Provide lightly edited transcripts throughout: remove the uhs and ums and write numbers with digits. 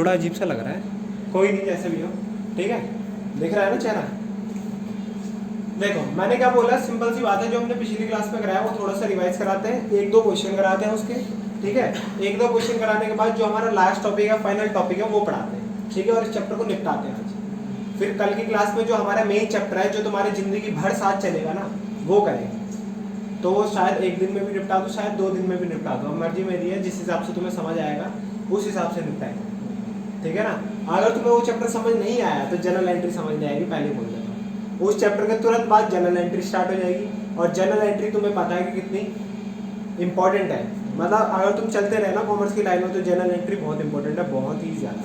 थोड़ा अजीब सा लग रहा है, कोई नहीं, जैसे भी हो। ठीक है, दिख रहा है ना चेहरा? देखो मैंने क्या बोला, सिंपल सी बात है, जो हमने पिछली क्लास में कराया वो थोड़ा सा रिवाइज कराते हैं, 1-2 क्वेश्चन कराते हैं उसके। ठीक है, 1-2 क्वेश्चन कराने के बाद जो हमारा लास्ट टॉपिक है, फाइनल टॉपिक है, वो पढ़ाते हैं। ठीक है, और इस चैप्टर को निपटाते हैं आज। फिर कल की क्लास में जो हमारा मेन चैप्टर है, जो तुम्हारी जिंदगी भर साथ चलेगा ना, वो करेंगे। तो वो शायद 1 दिन में भी निपटा दो, शायद 2 दिन में भी निपटा दो, मर्जी मेरी है, जिस हिसाब से तुम्हें समझ आएगा उस हिसाब से निपटाएंगे। ठीक है ना? अगर तुम्हें वो चैप्टर समझ नहीं आया तो जनरल एंट्री समझ नहीं आएगी, पहले बोल देता हूँ। उस चैप्टर के तुरंत बाद जनरल एंट्री स्टार्ट हो जाएगी, और जनरल एंट्री तुम्हें पता है कि कितनी इंपॉर्टेंट है। मतलब अगर तुम चलते रहे ना कॉमर्स की लाइन में, तो जनरल एंट्री बहुत इंपॉर्टेंट है, बहुत ही ज़्यादा।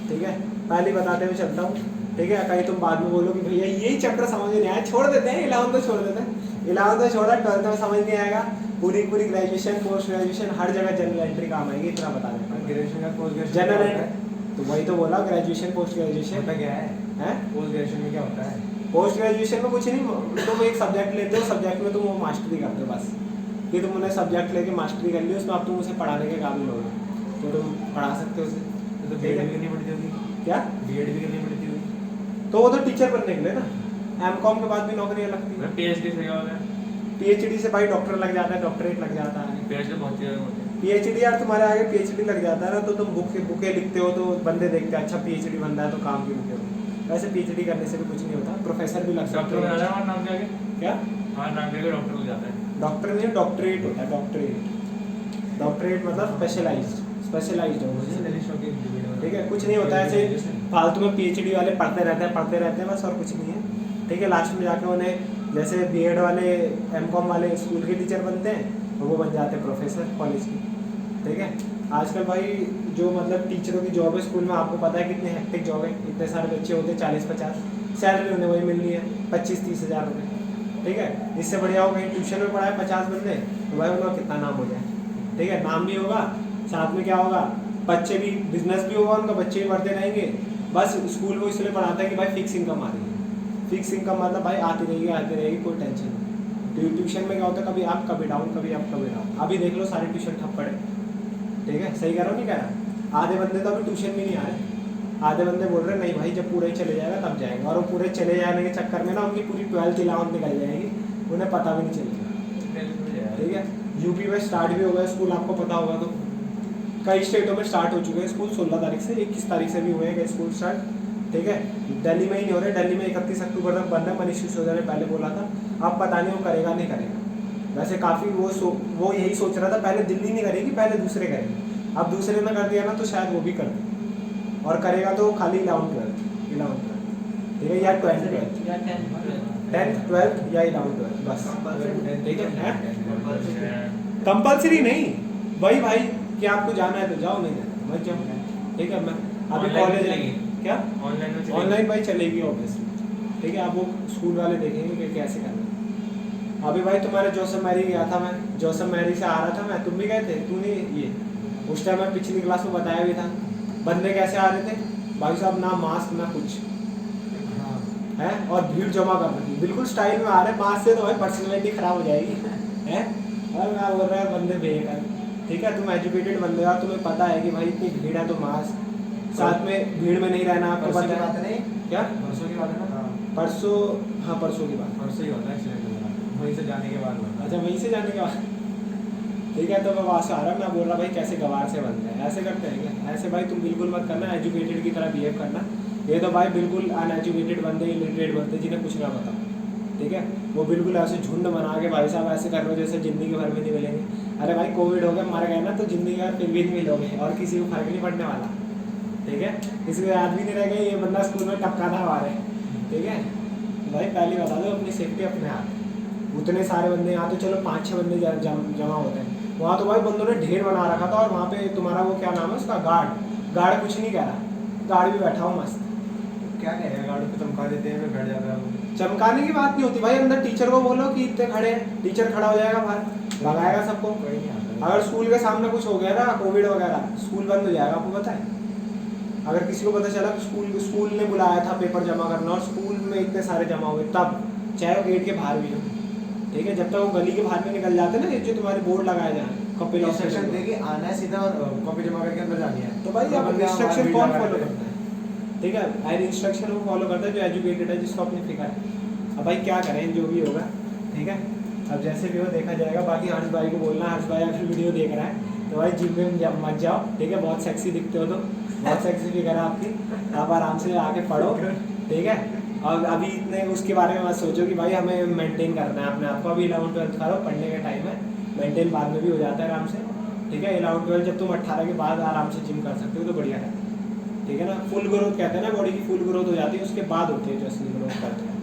ठीक है, पहले बताते हुए चलता हूँ। ठीक है, कहीं तुम बाद में बोलो कि भैया यही चैप्टर समझ नहीं आया, छोड़ देते हैं, 11th तो छोड़ देते हैं, 11th तो छोड़ा, 12th में समझ नहीं आएगा, पूरी ग्रेजुएशन, पोस्ट ग्रेजुएशन, हर जगह जनरल एंट्री काम आएगी, इतना बता देता हूँ। ग्रेजुएशन का पोस्ट ग्रेजुएशन जनरल एंट्री तो वही तो बोला, ग्रेजुएशन पोस्ट ग्रेजुएशन होता क्या है? पोस्ट ग्रेजुएशन में क्या होता है? पोस्ट ग्रेजुएशन में कुछ नहीं, तुम एक सब्जेक्ट लेते हो, सब्जेक्ट में तुम वो मास्टरी करते हो बस। कि तुम उन्हें सब्जेक्ट लेके मास्टरी कर ली, उसमें अब तुम उसे पढ़ाने के काबिल हो गए, तो तुम पढ़ा सकते हो उसे। तो बीएड भी करनी पड़ती होगी? क्या बीएड भी करनी पड़ती होगी? तो वो तो टीचर बनने के लिए ना, एमकॉम के बाद भी नौकरियां लगती है। पीएचडी से क्या होता है? पीएचडी से भाई डॉक्टर लग जाता है, डॉक्टरेट लग जाता है। पीएचडी बहुत ज़्यादा होती है। पीएचडी यार तुम्हारे आगे पीएचडी लग जाता है ना, तो तुम बुके लिखते हो, तो बंदे देखते हैं अच्छा पीएचडी बन रहा है, तो काम की बुके हो। वैसे पीएचडी करने से भी कुछ नहीं होता, प्रोफेसर भी लग सकते डॉक्टर हो। बना हमारा नाम क्या है? क्या? हमारा नाम क्या है? डॉक्टर हो जाता है। डॉक्टर नहीं, डॉक्टरेट होता है, डॉक्टरेट। डॉक्टरेट मतलब स्पेशलाइज्ड हो। ठीक है, कुछ नहीं होता है ऐसे फालतू में पीएचडी वाले पढ़ते रहते हैं बस, और कुछ नहीं है। ठीक है, लास्ट में जाके उन्हें जैसे बीएड वाले, एमकॉम वाले स्कूल के टीचर बनते हैं, तो वो बन जाते हैं प्रोफेसर कॉलेज की। ठीक है, आजकल भाई जो मतलब टीचरों की जॉब है स्कूल में, आपको पता है कितनी हेक्टिक जॉब है, इतने सारे बच्चे होते हैं, 40-50, सैलरी उन्हें वही मिलनी है 25-30 हज़ार रुपये। ठीक है, इससे बढ़िया हो कहीं ट्यूशन में पढ़ाए 50 बंदे, तो भाई उनका कितना नाम हो जाए। ठीक है, नाम भी होगा, साथ में क्या होगा, बच्चे भी, बिजनेस भी होगा उनका, बच्चे भी बढ़ते रहेंगे। बस स्कूल को इसलिए पढ़ाता है कि भाई फिक्स इनकम आ रही है, फिक्स इनकम मतलब भाई आती रहेगी, कोई टेंशन नहीं। ट्यूशन में क्या होता है, कभी अप कभी डाउन, कभी अप कभी डाउन। अभी देख लो सारे ट्यूशन ठप पड़े। ठीक है, सही कह रहा हूँ नहीं कह रहा? आधे बंदे तो अभी ट्यूशन भी नहीं आए, आधे बंदे बोल रहे नहीं भाई जब पूरे ही चले जाएगा तब जाएंगे, और वो पूरे चले जाने के चक्कर में ना उनकी पूरी 12th 11th निकल जाएगी, उन्हें पता भी नहीं चलेगा। ठीक है, यूपी में स्टार्ट भी हो गया स्कूल, आपको पता होगा, तो कई स्टेटों में स्टार्ट हो चुके हैं स्कूल, 16 तारीख से, 21 तारीख से भी हुए हैं स्कूल स्टार्ट। ठीक है, दिल्ली में ही नहीं हो रहे, दिल्ली में 31 अक्टूबर तक बंद है, मनीष सिसोदिया ने पहले बोला था, अब पता नहीं वो करेगा नहीं करेगा। वैसे काफ़ी वो यही सोच रहा था, पहले दिल्ली नहीं करेगी, पहले दूसरे करेंगे। अब दूसरे ने कर दिया ना, तो शायद वो भी कर दे, और करेगा तो खाली 11th 12th। ठीक है, या 10th 12th या 11th 12th बस। ठीक है, कंपल्सरी नहीं, वही भाई कि आपको जाना है तो जाओ, नहीं जाना मत जाओ। ठीक है, मैं अभी कॉलेज क्या ऑनलाइन भाई चलेगी ऑब्वियसली। ठीक है, अब वो स्कूल वाले देखेंगे कि कैसे करना। अभी भाई तुम्हारे जोसफ मैरी गया था मैं, जोसफ मैरी से आ रहा था मैं, तुम भी गए थे? तूने ये उस टाइम मैं पिछली क्लास में बताया भी था, बंदे कैसे आ रहे थे भाई साहब, ना मास्क ना कुछ है, और भीड़ जमा कर रही थी, बिल्कुल स्टाइल में आ रहे, मास्क से तो भाई पर्सनैलिटी खराब हो जाएगी है। और मैं बोल रहा है बंदे बेकार। ठीक है, तुम एजुकेटेड बंदे हो, तुम्हें पता है कि भाई इतनी भीड़ है, तो मास्क, साथ में भीड़ में नहीं रहना, आपको पता है क्या? परसों की बात है ना? परसों, हाँ परसों की बात, परसों ही होता है वहीं से जाने के बाद। अच्छा वहीं से जाने के बाद। ठीक है, तो मैं वहाँ से आ रहा, मैं बोल रहा भाई कैसे गवार से बनते हैं, ऐसे करते हैं क्या? ऐसे भाई तुम बिल्कुल मत करना, एजुकेटेड की तरह बिहेव करना। ये तो भाई बिल्कुल अनएजुकेटेड बंदे, इलिटरेट बंदे जिन्हें कुछ ना पता। ठीक है, वो बिल्कुल ऐसे झुंड बना के भाई साहब ऐसे कर रहे हो जैसे ज़िंदगी भर में नहीं मिलेंगे। अरे भाई कोविड हो गया, मर गए ना, तो ज़िंदगी भर फिर भी नहीं मिलोगे, और किसी को फर्क नहीं पड़ने वाला। ठीक है, किसी को याद भी नहीं रह गया ये बंदा स्कूल में टपका था हमारे। ठीक है भाई, पहले बता दो, अपनी सेफ्टी अपने हाथ। उतने सारे बंदे, यहाँ तो चलो 5-6 बंदे जमा होते हैं, वहाँ तो भाई बंदों ने ढेर बना रखा था, और वहाँ पे तुम्हारा वो क्या नाम है उसका, गार्ड कुछ नहीं कह रहा, गार्ड भी बैठा हो मस्त। क्या कहेगा, गार्ड को चमका देते हैं, बैठ जाता है। चमकाने की बात नहीं होती भाई, अंदर टीचर को बोलो कि इतने खड़े हैं, टीचर खड़ा हो जाएगा बाहर, भगाएगा सबको। कोई नहीं आता। अगर स्कूल के सामने कुछ हो गया ना, कोविड वगैरह, स्कूल बंद हो जाएगा, आपको पता है? अगर किसी को पता चला कि स्कूल ने बुलाया था पेपर जमा करना, और स्कूल में इतने सारे जमा हुए, तब चाहे वो गेट के बाहर भी हो। ठीक है, जब तक वो गली के बाहर में निकल जाते ना, जो तुम्हारे बोर्ड लगाए जाए कॉपी लॉक इंस्ट्रक्शन देगी, आना है सीधा और कॉपी जमा करके अंदर जानी है। तो भाई अब इंस्ट्रक्शन कौन फॉलो करता है? ठीक है, हर इंस्ट्रक्शन को फॉलो करता है जो एजुकेटेड है, जिसको अपनी फिक्र है। अब भाई क्या करें, जो भी होगा ठीक है, अब जैसे भी हो देखा जाएगा। बाकी हर्ष भाई को बोलना, हर्ष भाई अगर वीडियो देख रहा है तो भाई जिम में मत जाओ, ठीक है, बहुत सेक्सी दिखते हो, तो बहुत सेक्सी फिगर है आपकी, आप आराम से आके पढ़ो, ठीक है। और अभी इतने उसके बारे में मत सोचो कि भाई हमें मेंटेन करना है अपने आप को। अभी 11th-12th करो, पढ़ने का टाइम है, मेंटेन बाद में भी हो जाता है आराम से, ठीक है। 11th-12th जब तुम 18 के बाद आराम से जिम कर सकते हो तो बढ़िया है, ठीक है ना। फुल ग्रोथ कहते हैं ना, बॉडी की फुल ग्रोथ हो जाती है, उसके बाद होती है जो असली ग्रोथ करते हैं,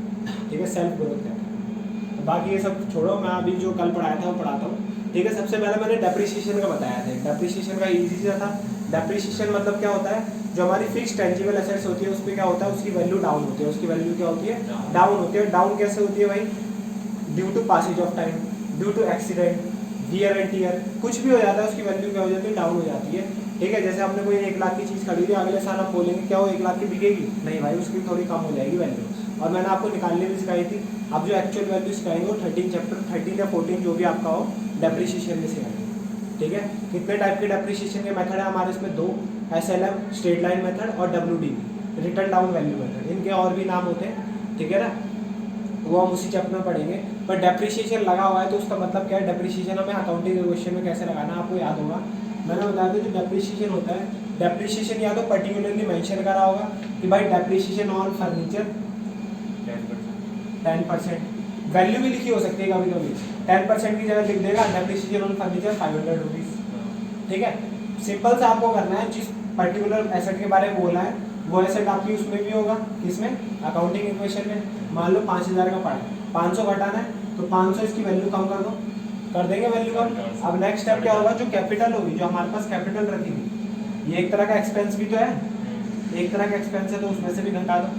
ठीक है, सेल्फ ग्रोथ कहते हैं। बाकी ये सब छोड़ो, मैं अभी जो कल पढ़ाया था वो पढ़ाता हूँ, ठीक है। सबसे पहले मैंने डेप्रिसिएशन का बताया था। डेप्रिसिएशन का ईजी सा था। डेप्रिसिएशन मतलब क्या होता है, जो हमारी फिक्स टेंजिबल एसेट्स होती है उस पर क्या होता है, उसकी वैल्यू डाउन होती है। उसकी वैल्यू क्या होती है, डाउन होती है। डाउन कैसे होती है भाई, due to passage of time, due to accident, wear and tear, कुछ भी हो जाता है उसकी वैल्यू क्या हो जाती है, डाउन हो जाती है, ठीक है। जैसे हमने कोई 1 लाख की चीज़ खरीदी, अगले साल आप बोलेंगे क्या वो 1 लाख की बिकेगी, नहीं भाई, उसकी थोड़ी कम हो जाएगी वैल्यू। और मैंने आपको निकालने भी सिखाई थी। अब जो एक्चुअल वैल्यू सिखाएंगे वो 13 चैप्टर 13 या 14 जो भी आपका हो डेप्रिसिएशन में सिखाएंगे, ठीक है। कितने टाइप के डेप्रिसिएशन के मेथड है हमारे इसमें, 2, SLM स्ट्रेट लाइन मेथड और WDV return down value method. इनके और भी नाम होते हैं, ठीक है ना, वो हम उसी चैप्टर में पढ़ेंगे। पर डेप्रिसिएशन लगा हुआ है तो उसका मतलब क्या है, डेप्रिसिएशन हमें अकाउंटिंग क्वेश्चन में कैसे लगाना है आपको याद होगा। मैंने बताया था जो डेप्रिसिएशन होता है, डेप्रिसिएशन या तो पर्टिकुलरली मेंशन करा होगा कि भाई डेप्रिसिएशन ऑन फर्नीचर 10%, वैल्यू भी लिखी हो सकती है कभी कभी, 10% की जगह लिख देगा डेप्रिसिएशन ऑन फर्नीचर 500 रुपीज़, ठीक है। सिंपल से आपको करना है, जिस पर्टिकुलर एसेट के बारे में बोला है वो एसेट आपकी उसमें भी होगा, किसमें, अकाउंटिंग इक्वेशन में। मान लो 5000 का पड़ा, 500 घटाना है तो 500 इसकी वैल्यू कम कर दो, कर देंगे वैल्यू कम। अब नेक्स्ट स्टेप क्या होगा, जो कैपिटल होगी, जो हमारे पास कैपिटल रखी थी, ये एक तरह का एक्सपेंस भी तो है, एक तरह का एक्सपेंस है, तो उसमें से भी घटा दो,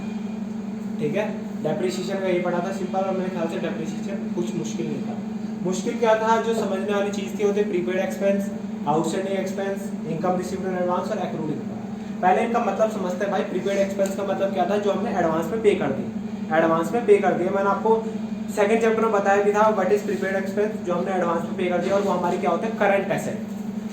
ठीक है। डेप्रिसिएशन का यही पढ़ा था, सिंपल, और मेरे ख्याल से डेप्रिसिएशन कुछ मुश्किल नहीं था। मुश्किल क्या था, जो समझने वाली चीज़ थी वो थे prepaid expense, outstanding expense, income received in advance और एक्रूड इनकम। पहले इनका मतलब समझते हैं भाई। प्रीपेड एक्सपेंस का मतलब क्या था, जो हमने एडवांस में पे कर दी, एडवांस में पे कर दिया। मैंने आपको सेकंड चैप्टर में बताया भी था व्हाट इज प्रीपेड एक्सपेंस, जो हमने एडवांस में पे कर दिया, और वो हमारी क्या होता है, करंट एसेट।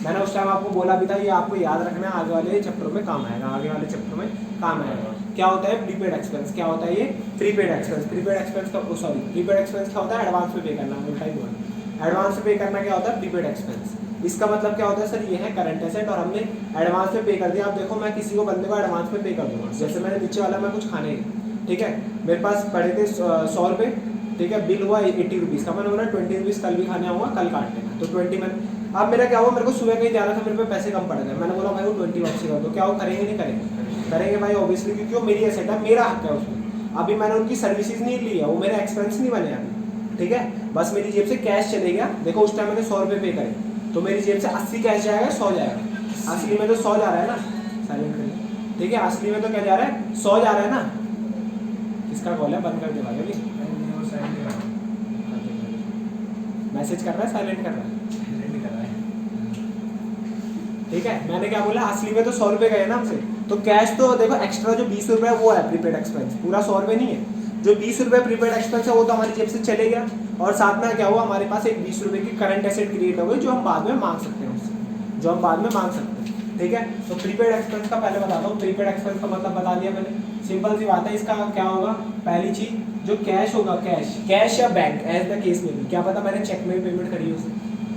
मैंने उस टाइम आपको बोला भी था ये आपको याद रखना है, आगे वाले चैप्टर में काम आएगा, आगे वाले चैप्टर में काम आएगा। क्या होता है प्रीपेड एक्सपेंस, क्या होता है ये प्रीपेड एक्सपेंस। प्रीपेड एक्सपेंस का सॉरी प्रीपेड एक्सपेंस क्या होता है, एडवांस में पे करना, उल्टा ही बोला। एडवांस में पे करना क्या होता है, प्रीपेड एक्सपेंस। इसका मतलब क्या होता है सर, ये है करंट एसेट और हमने एडवांस में पे कर दिया। आप देखो मैं किसी को बंदे को एडवांस में पे कर दूंगा, जैसे मैंने नीचे वाला मैं कुछ खाने, ठीक है, मेरे पास पड़े थे 100 रुपये, ठीक है, बिल हुआ 80 रुपीज़ का, मैंने बोला 20 रुपीज़ कल भी खाने आऊँगा, कल काट लेना, तो 20 में। अब मेरा क्या हुआ, मेरे को सुबह कहीं जाना था, मेरे पे पैसे कम पड़ गए, मैंने बोला भाई वो 20 वापसी कर दो, क्या वो करेंगे, नहीं करेंगे, करेंगे भाई ऑब्वियसली, क्योंकि वो मेरी एसेट है, मेरा हक है उसमें। अभी मैंने उनकी सर्विसेज नहीं ली है, वो मेरे एक्सपेंस नहीं बने अभी, ठीक है, बस मेरी जेब से कैश चले गया। देखो उस टाइम मैंने 100 रुपये पे करे, तो मेरी जेब से 80 कैश जाएगा, 100 जाएगा। असली में तो 100 जा रहा है ना, साइलेंट करिए, ठीक है, असली में तो क्या जा रहा है, 100 जा रहा है ना। किसका कॉल है, बंद कर दे भाई, अभी मैसेज कर रहा है, साइलेंट कर रहा है, ठीक है। मैंने क्या बोला, असली में तो 100 रुपये गए ना हमसे, तो कैश तो देखो एक्स्ट्रा जो 20 रुपये वो है प्रीपेड एक्सपेंस, पूरा 100 रुपये नहीं है। जो 20 रुपये प्रीपेड एक्सपेंस है वो तो हमारी जेब से चले गया, और साथ में क्या हुआ, हमारे पास एक 20 रुपये की करंट एसेट क्रिएट हो गई, जो हम बाद में मांग सकते हैं उससे, जो हम बाद में मांग सकते हैं, ठीक है। तो प्रीपेड एक्सपेंस का पहले बताता हूँ। प्रीपेड एक्सपेंस का मतलब बता दिया मैंने, सिंपल सी बात है। इसका क्या होगा, पहली चीज जो कैश होगा, कैश या बैंक एज द केस में, क्या पता मैंने चेक में पेमेंट करी उसे,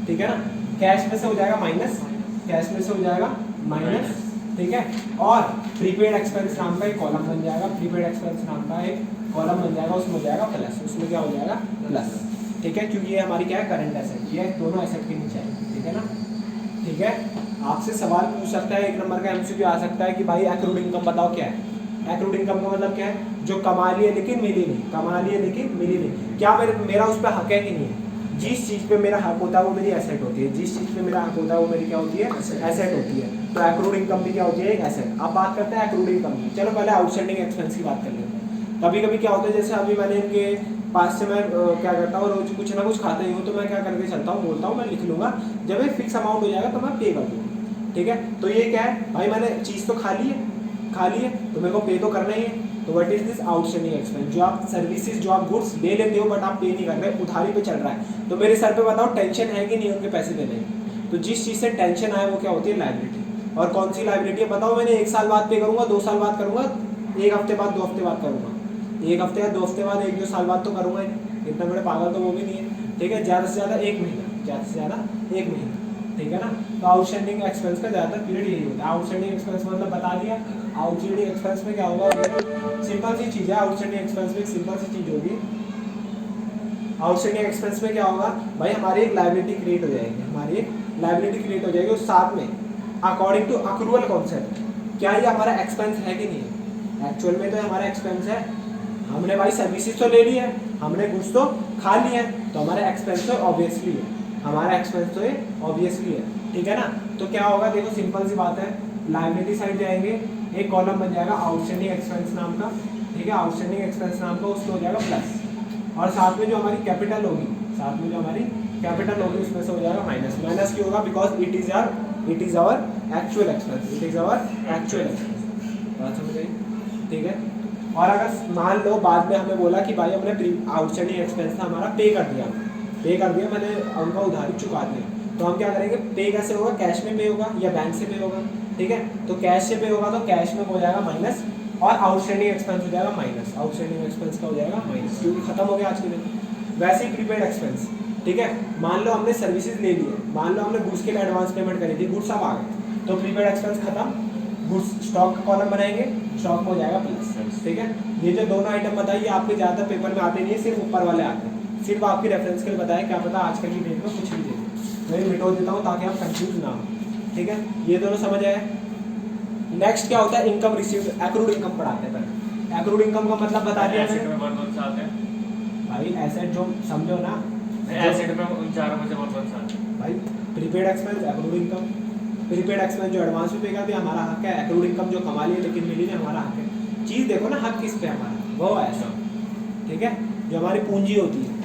ठीक है ना। कैश में से हो जाएगा माइनस, कैश में से हो जाएगा माइनस, ठीक है। और प्रीपेड एक्सपेंस नाम का एक कॉलम बन जाएगा, प्रीपेड एक्सपेंस नाम का एक कॉलम बन जाएगा, उसमें हो जाएगा प्लस, उसमें क्या हो जाएगा प्लस, ठीक है, क्योंकि ये हमारी क्या है, करंट एसेट, ये दोनों एसेट के नीचे है, ठीक है ना, ठीक है। आपसे सवाल पूछ सकता है, 1 नंबर का एमसीक्यू आ सकता है कि भाई एक्रूड इनकम बताओ क्या है। एक्रूड इनकम का मतलब क्या है, जो कमा लिए लेकिन मिली नहीं, कमा लिए लेकिन मिली नहीं, क्या मेरा उस पर हक है कि नहीं है। जिस चीज़ पे मेरा हक होता है वो मेरी एसेट होती है, जिस चीज़ पे मेरा हक होता है वो मेरी क्या होती है, एसेट होती है। तो एक्रूड इनकम भी क्या होती है, एक एसेट। अब बात करते हैं एक्रूड इनकम की। चलो पहले आउटस्टैंडिंग एक्सपेंस की बात कर लेते हैं। कभी कभी क्या होता है, जैसे अभी मैंने इनके पास से मैं क्या करता हूँ, रोज कुछ ना कुछ खाता ही हूँ, तो मैं क्या करके चलता हूँ, बोलता हूँ मैं लिख लूँगा, जब एक फिक्स अमाउंट हो जाएगा तो मैं पे कर दूँगा, ठीक है। तो ये क्या है भाई, मैंने चीज़ तो खा ली है तो मेरे को पे तो करना ही है। तो what is this outstanding expense, जो आप सर्विसेज, जो आप गुड्स ले लेते हो बट आप पे नहीं कर रहे, उधारी पे चल रहा है, तो मेरे सर पे बताओ टेंशन है कि नहीं उनके पैसे देने, तो जिस चीज़ से टेंशन आए वो क्या होती है, लायबिलिटी। और कौन सी लायबिलिटी है बताओ, मैंने 1 साल बाद पे करूँगा, 2 साल बाद करूँगा, 1 हफ्ते बाद 2 हफ्ते बाद करूँगा, 1 हफ्ते या 2 हफ्ते बाद 1-2 साल बाद तो करूँगा ही नहीं, इतना बड़े पागल तो वो भी नहीं है, ठीक है। ज़्यादा से ज़्यादा 1 महीना, ज़्यादा से ज़्यादा 1 महीना, ठीक है ना। तो आउटस्टैंडिंग एक्सपेंस का ज़्यादातर पीरियड यही होता है। आउटस्टैंडिंग एक्सपेंस मतलब बता दिया। आउटस्टैंडिंग एक्सपेंस में क्या होगा, सिंपल सी चीज़ है। आउटस्टैंडिंग एक्सपेंस में एक सिंपल सी चीज़ होगी। आउटस्टैंडिंग एक्सपेंस में क्या होगा भाई, हमारी एक लायबिलिटी क्रिएट हो जाएगी, हमारी एक लायबिलिटी क्रिएट हो जाएगी, और साथ में अकॉर्डिंग टू अक्रूवल कॉन्सेप्ट, क्या ये हमारा एक्सपेंस है कि नहीं है। एक्चुअल में तो हमारा एक्सपेंस है, हमने भाई सर्विसेज तो ले ली है, हमने गुड्स तो खा लिए हैं, तो हमारा एक्सपेंस तो ऑब्वियसली है, हमारा एक्सपेंस तो ये ऑब्वियसली है, ठीक है ना। तो क्या होगा देखो, सिंपल सी बात है, लायबिलिटी साइड जाएंगे, एक कॉलम बन जाएगा आउटस्टैंडिंग एक्सपेंस नाम का, ठीक है, आउटस्टैंडिंग एक्सपेंस नाम का, उसमें हो जाएगा प्लस, और साथ में जो हमारी कैपिटल होगी, साथ में जो हमारी कैपिटल होगी उसमें से हो जाएगा माइनस। माइनस क्यों होगा, because it is our actual expense, it is our actual expense. बात समझ आई, ठीक है। और अगर मान लो बाद में हमें बोला कि भाई हमने आउटस्टैंडिंग एक्सपेंस था हमारा पे कर दिया, मैंने उनका उधारी चुका दिया, तो हम क्या करेंगे, पे कैसे होगा, कैश में पे होगा या बैंक से पे होगा, ठीक है। तो कैश से पे होगा तो कैश में हो जाएगा माइनस, और आउटस्टैंडिंग एक्सपेंस हो जाएगा माइनस, आउटस्टैंडिंग एक्सपेंस का हो जाएगा माइनस, क्योंकि खत्म हो गया आज के दिन। वैसे ही प्रीपेड एक्सपेंस, ठीक है, मान लो हमने सर्विसेज ले ली है, मान लो हमने गुड्स के लिए एडवांस पेमेंट करी थी, गुड्स अब आ गए, तो प्रीपेड एक्सपेंस खत्म, गुड्स स्टॉक का कॉलम बनाएंगे, स्टॉक में हो जाएगा प्लस, ठीक है। ये जो दोनों आइटम बताइए आपके ज़्यादा पेपर में आते नहीं है, सिर्फ ऊपर वाले आते हैं, सिर्फ आपकी रेफरेंस के लिए बताया, क्या पता आजकल की डेट में कुछ भी दे, मैं मिटो देता हूँ ताकि आप कंफ्यूज ना हो, ठीक है। ये दोनों समझ आए। नेक्स्ट क्या होता है, इनकम रिसीव्ड, एक्रूड इनकम पढ़ाते हैं पहले। एक्रूड इनकम का मतलब बता दिया एसेट में कौन-कौन सा आता है भाई, एसेट जो समझो ना, एसेट में उन चारों में से कौन-कौन सा आता है भाई, prepaid expense, accrued income. Prepaid expense जो एडवांस में पे कर दिया हमारा हक है, एक्रूड इनकम जो कमा लिए लेकिन मिली नहीं हमारा हक है। चीज़ देखो ना, हक किस पे हमारा, वो ऐसा, ठीक है, जो हमारी पूंजी होती है।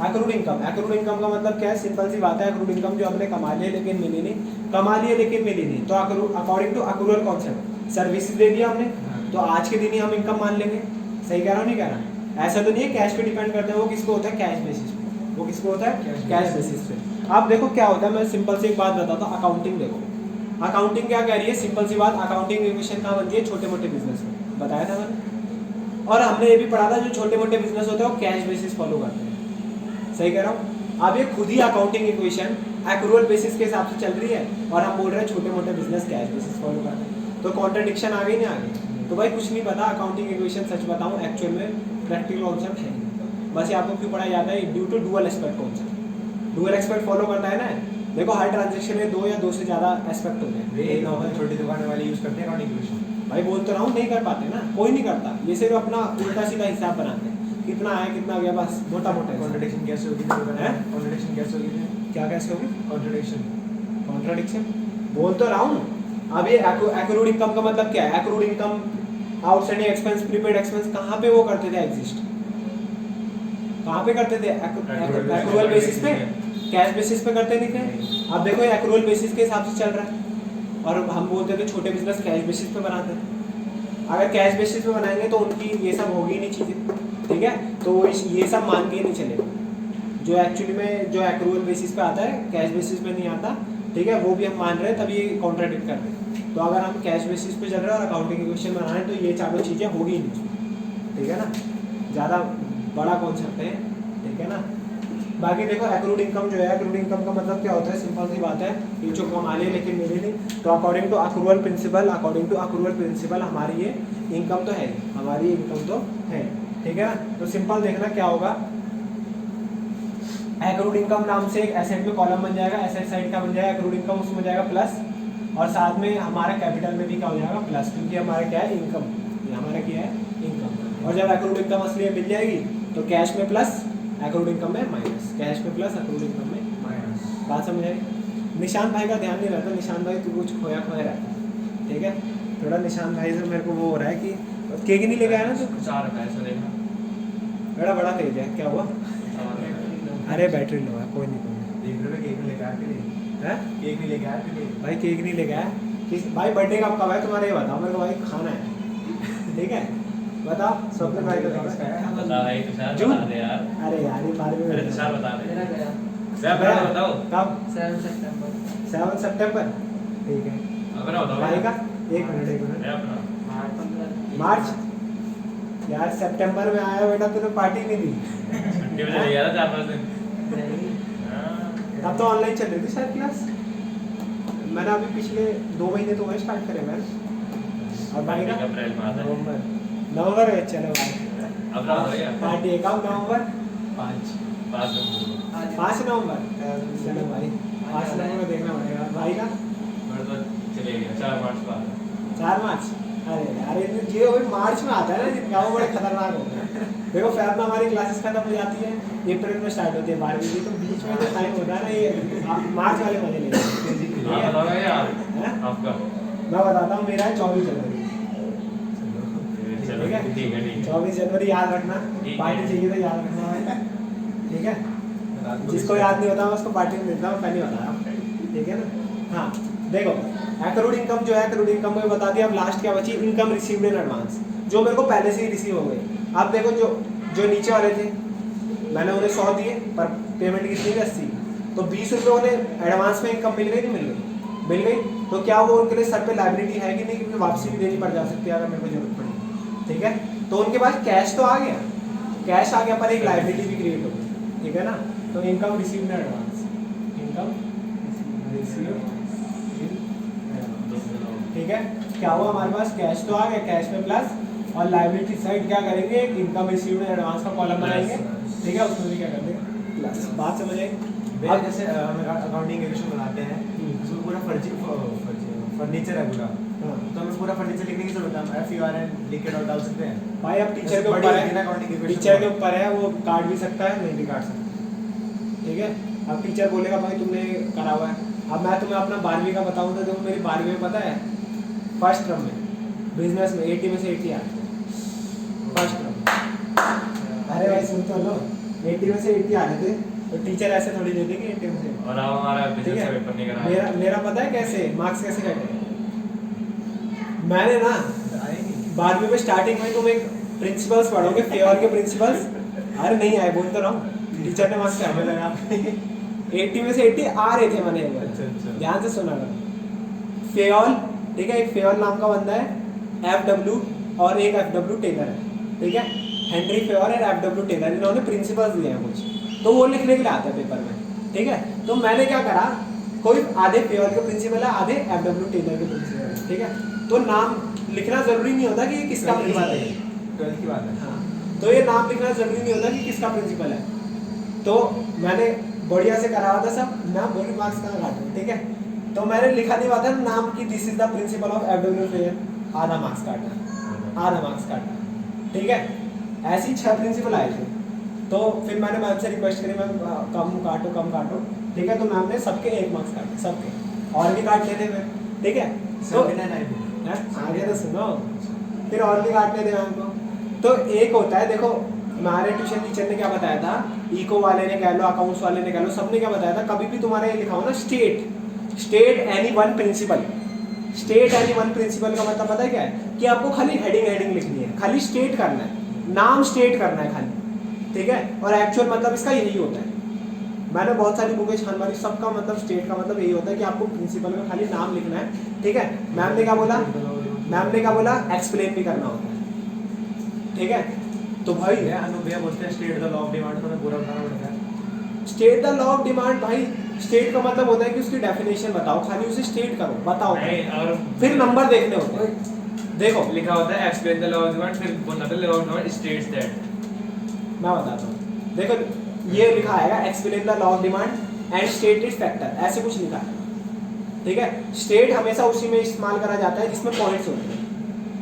एक्रूड इनकम, एक्रूड इनकम का मतलब क्या है, सिंपल सी बात है, एक्रूड इनकम जो हमने कमा लिए लेकिन मिली नहीं, कमा लिए लेकिन मिली नहीं, तो according to accrual concept, services दे दिया हमने, तो आज के दिन ही हम इनकम मान लेंगे। सही कह रहा हूँ नहीं कह रहा, ऐसा तो नहीं है कैश पे डिपेंड करते हैं, वो किसको होता है, कैश बेसिस पे, वो किसको होता है, कैश बेसिस पे। अब देखो क्या होता है, मैं सिंपल से एक बात बताता हूँ, अकाउंटिंग देखो, अकाउंटिंग क्या कह रही है, सिंपल सी बात, अकाउंटिंग इक्वेशन कहाँ बनती है, छोटे मोटे बिजनेस में, बताया था मैंने, और हमने ये भी पढ़ा था जो छोटे मोटे बिजनेस होते हैं वो कैश बेसिस फॉलो करते हैं। सही कह रहा हूँ, अब ये खुद ही अकाउंटिंग इक्वेशन एक्रूअल बेसिस के हिसाब से चल रही है, और हम बोल रहे हैं छोटे मोटे बिजनेस कैश बेसिस फॉलो करते हैं, तो कॉन्ट्रडिक्शन आ गई नहीं आ गई। तो भाई कुछ नहीं पता, अकाउंटिंग इक्वेशन सच बताऊँ एक्चुअल में प्रैक्टिकल कॉन्सेप्ट है, बस ये आपको क्यों पढ़ाया जाता है, due to dual aspect concept, dual aspect follow करना है ना। देखो हर ट्रांजेक्शन में 2 या 2 से ज़्यादा एस्पेक्ट होते हैं, वे नॉर्मल छोटी दुकान वाले यूज करते हैं अकाउंटिंग इक्वेशन। भाई बोल तो रहा हूँ, नहीं कर पाते ना, कोई नहीं करता, ये सिर्फ अपना उल्टा सीधा हिसाब बनाते हैं, कितना आया कितना गया, बस मोटा मोटा। कॉन्ट्रडिक्शन कैसे होगी, कॉन्ट्रडिक्शन कैसे होगी, क्या कैसे होगी कॉन्ट्रडिक्शन बोल तो रहा हूँ। अब ये एक्रूड इनकम का मतलब क्या है, accrued income, outstanding expense, prepaid expense कहाँ पे वो करते थे एग्जिस्ट, कहाँ पे करते थे, एक्रूअल बेसिस पे, कैश बेसिस पे करते नहीं थे। अब देखो ये एक्रूअल बेसिस के हिसाब से चल रहा है, और हम बोलते थे छोटे बिजनेस कैश बेसिस पे बनाते हैं। अगर कैश बेसिस पे बनाएंगे तो उनकी ये सब होगी नहीं चीज़ें, ठीक है, तो ये सब मान के नहीं चलेगा, जो एक्चुअली में जो एक्रूअल बेसिस पे आता है कैश बेसिस पे नहीं आता, ठीक है, वो भी हम मान रहे हैं, तभी ये कॉन्ट्राडिक्ट कर रहे हैं। तो अगर हम कैश बेसिस पे चल रहे हैं और अकाउंटिंग इक्वेशन बना रहे हैं तो ये चारों चीज़ें होगी नहीं, ठीक है ना, ज़्यादा बड़ा कॉन्सेप्ट है, ठीक है ना। बाकी देखो एक्रूड इनकम जो है, एक्रूड इनकम का मतलब क्या होता है, सिंपल सी बात है, ये जो कमा लिए लेकिन मिली नहीं, तो अकॉर्डिंग टू अक्रूअल प्रिंसिपल हमारी ये इनकम तो है, हमारी इनकम तो है, ठीक है ना। तो सिंपल देखना क्या होगा, एक्रूड इनकम नाम से एक एसेट में कॉलम बन जाएगा, एसेट साइड का बन जाएगा एक्रूड इनकम, उसमें हो जाएगा प्लस, और साथ में हमारा कैपिटल में भी क्या हो जाएगा प्लस, क्योंकि हमारा क्या है इनकम, ये हमारा क्या है इनकम। और जब एक्रूड इनकम असली मिल जाएगी तो कैश में प्लस, एक्रूड इनकम में माइनस, कैश में प्लस, एक्रूड इनकम में माइनस। बात समझ आई। निशान भाई का ध्यान नहीं रहता, निशान भाई तू कुछ खोया रहता है, ठीक है, थोड़ा निशान भाई से मेरे को वो हो रहा है कि केक नहीं लेके आया ना तू, चार पैसे देखा बड़ा तेज है, क्या हुआ, अरे बैटरी लो है, कोई नहीं केक नहीं लेके आया है, केक नहीं लेके आया भाई केक नहीं लेके आया भाई, बर्थडे कब है तुम्हारा, ये बताओ मेरे को भाई, खाना है, ठीक है, बताओ स्वप्न भाई का बता भाई, तुषार जून? बता दे यार, अरे यार ये बारे में अरे तुषार बता दे, मेरा गया बताओ कब 7 सितंबर 7 सितंबर ठीक है। अपना बताओ भाई का एक मिनट है अपना मार्च यार सितंबर में आया बेटा, तूने पार्टी नहीं दी। छुट्टी में चले गया था 4-5 दिन। हाँ। तब तो ऑनलाइन चल रही थी शायद क्लास। मैंने अभी पिछले 2 महीने तो वही स्टार्ट करे मैंने। और भाई का अप्रैल में आता है। नवंबर में चलो भाई अपना बताओ यार। पार्टी एक नवंबर 5 5 नवंबर चलो भाई 5 नवंबर में देखना पड़ेगा। भाई का मेरे तो चले गया 4 मार्च को आता है। 4 मार्च। अरे यार ये वही मार्च में आता है ना, गाँव बड़े खतरनाक होते हैं। देखो फेब में हमारी क्लासेस खत्म हो जाती है, अप्रैल में स्टार्ट होती है 12वीं की, तो बीच में जो टाइम होता है ना ये मार्च वाले मजे लेते आप बताओ यार हैं। आपका। मैं बताता हूँ मेरा है 24 जनवरी। चलो ठीक है ठीक है ठीक है। 24 जनवरी याद रखना, ठीक है। पार्टी चाहिए तो याद रखना भाई, ठीक है। जिसको याद नहीं होता मैं उसको पार्टी में देता हूँ, पहले बताया, ठीक है ना। हाँ देखो एक्रूड इनकम जो है, एक्रूड इनकम को बता दिया। अब लास्ट क्या बची, इनकम रिसीव्ड इन एडवांस, जो मेरे को पहले से ही रिसीव हो गई। आप देखो जो नीचे वाले थे मैंने उन्हें 100 दिए पर पेमेंट कितनी थी 80, तो 20 रुपये उन्हें एडवांस में इनकम मिल गई नहीं मिल गई, मिल गई। तो क्या वो उनके लिए सर पे लाइबिलिटी है कि नहीं, क्योंकि वापसी भी देनी पड़ जा सकती है अगर मेरे को जरूरत पड़ी, ठीक है। तो उनके पास कैश तो आ गया, कैश आ गया पर एक लाइबिलिटी भी क्रिएट हो गई, ठीक है ना। तो income received in advance, income received, ठीक है। क्या हुआ हमारे पास कैश तो आ गया, कैश में प्लस, और लाइबिलिटी साइड क्या करेंगे, इनकम रिसीव्ड इन एडवांस का कॉलम बनाएंगे, ठीक है। उसमें भी क्या कर देंगे प्लस। बात समझ आई। अब जैसे हम अकाउंटिंग एजुकेशन बनाते हैं, उसमें पूरा फर्नीचर है पूरा, हाँ तो हमें पूरा फर्नीचर लिखने की जरूरत है, हम FURN लिख के डाल सकते हैं। भाई अब टीचर के बड़ी ऊपर होती है ना है, accounting equation टीचर के में। ऊपर है, वो काट भी सकता है नहीं भी काट सकता, ठीक है। अब टीचर बोलेगा भाई तुमने करा हुआ है। अब मैं तुम्हें अपना 12वीं का बताऊं तो देखो मेरी 12वीं में पता है फर्स्ट टर्म में बिजनेस में 80 में से 80 आते हैं फर्स्ट टर्म। अरे भाई सुन तो लो, 80 में से 80 आ रहे थे, तो टीचर ऐसे थोड़ी दे देंगे 80 में से। और आप हमारा ठीक बिजनेस है, का पेपर नहीं करा। मेरा पता है कैसे मार्क्स कैसे कटे। मैंने ना 12वीं में स्टार्टिंग में तुम एक प्रिंसिपल्स पढ़ोगे, फेयर के प्रिंसिपल्स। अरे नहीं आए, बोल तो रहा हूँ, टीचर ने मार्क्स हमें लगा 80 में से 80 आ रहे थे मैंने एक बार, ध्यान से सुना करो। फेयल, ठीक है, एक फेयल नाम का बंदा है, FW और एक FW टेलर है, ठीक है। हेनरी फेयर और FW टेलर, इन्होंने प्रिंसिपल्स दिए हैं कुछ, तो वो लिखने के लिए आते हैं पेपर में, ठीक है। तो मैंने क्या करा, कोई आधे फेयर के प्रिंसिपल है, आधे FW टेलर के प्रिंसिपल है, ठीक है। तो नाम लिखना जरूरी नहीं होता कि किसका प्रिंसिपल है, 12th की बात है। हाँ, तो ये नाम लिखना जरूरी नहीं होता कि किसका प्रिंसिपल है। तो मैंने बढ़िया से करा हुआ था सब, मैं बोली मार्क्स कहाँ काटूं, ठीक है। तो मैंने लिखा नहीं हुआ था नाम की this is the principle of FW fair, आधा मार्क्स काटना, आधा मार्क्स काटना, ठीक है। ऐसे ही 6 प्रिंसिपल आए थे, तो फिर मैंने मैम से रिक्वेस्ट करी मैम कम काटो, ठीक है। तो मैम ने सबके 1 मार्क्स काटे, सबके, और भी काट लेते फिर, ठीक है। तो 79 आगे तो सुनो, फिर और भी काटने दे हमको। तो एक होता है, देखो हमारे ट्यूशन टीचर ने क्या बताया था, इको वाले ने कह लो, अकाउंट्स वाले ने कह लो, सबने क्या बताया था, कभी भी तुम्हारा ये लिखा हो ना state any one principle, state any one principle का मतलब पता है क्या है, कि आपको खाली हेडिंग लिखनी है, खाली स्टेट करना है, नाम स्टेट करना है खाली, ठीक है। और एक्चुअल मतलब इसका यही होता है। मैंने बहुत सारी बुकें छान मारी, सबका मतलब स्टेट का मतलब यही होता है कि आपको प्रिंसिपल में खाली नाम लिखना है, ठीक है। मैम ने क्या बोला, एक्सप्लेन भी करना होता है, ठीक है। तो भाई भैया बोलते हैं state the law of demand, तो हमें पूरा बताना पड़ता है। State the law of demand, भाई स्टेट का मतलब होता है कि उसकी डेफिनेशन बताओ, खाली उसे स्टेट करो, बताओ, नहीं, और फिर नंबर देखने होते हैं। देखो लिखा होता है explain the law of demand, फिर another law of demand states that। मैं बताता हूँ, देखो ये लिखा आएगा explain the law of demand and state is factor, ऐसे कुछ लिखा है, ठीक है। स्टेट हमेशा उसी में इस्तेमाल करा जाता है जिसमें पॉइंट्स होते हैं,